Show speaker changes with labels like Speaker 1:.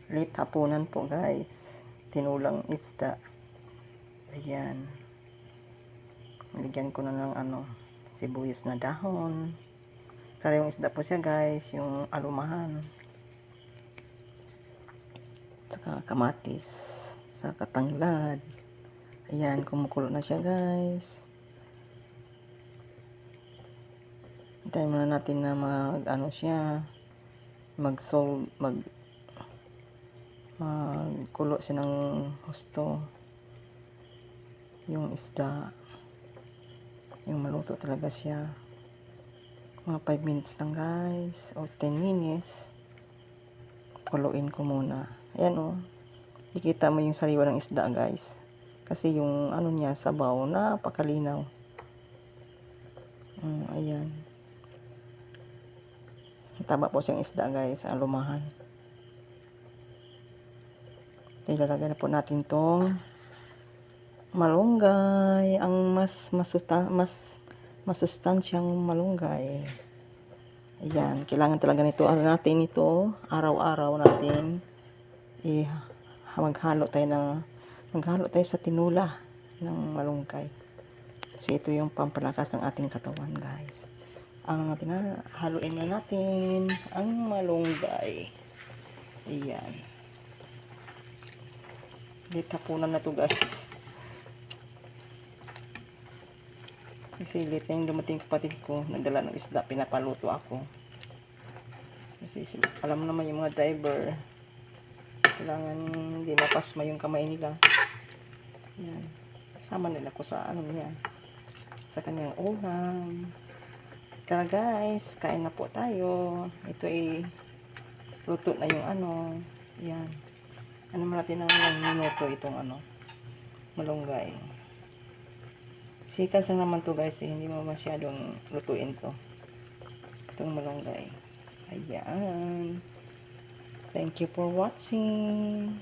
Speaker 1: Late hapunan po guys. Tinulang isda. Ayan. Nilagyan ko na ng sibuyas na dahon. Sariwang isda po siya guys. Yung alumahan. Saka kamatis. Saka tanglad. Ayan. Kumukulo na siya guys. Hintayin muna natin na magkulo siya ng husto yung isda, yung maluto talaga siya. Mga 5 minutes lang guys, o 10 minutes kuluin ko muna. Ayan o, ikita mo yung sariwa ng isda guys, kasi yung niya, sabaw, napakalinaw. Ayan, taba po siyang isda guys, ang lumahan. Ilalagay na po natin tong malunggay, ang mas masustansyang malunggay. Ayan, kailangan talaga nito, natin ito, araw-araw natin maghalo tayo sa tinula ng malunggay. Kasi ito yung pampalakas ng ating katawan guys. Haluin na natin ang malunggay. Ayan. Late hapunan na to guys. Kasi late na yung dumating kapatid ko. Nagdala ng isda. Pinapaluto ako. Kasi alam naman yung mga driver. Kailangan hindi mapasma yung kamay nila. Yan. Kasama nila ko sa niya. Sa kanyang ulam. Tara guys. Kain na po tayo. Ito ay luto na yung yan. Natin ng minuto itong malunggay. Sikas lang naman to guys, hindi mo masyadong lutuin to. Itong malunggay. Ayan. Thank you for watching.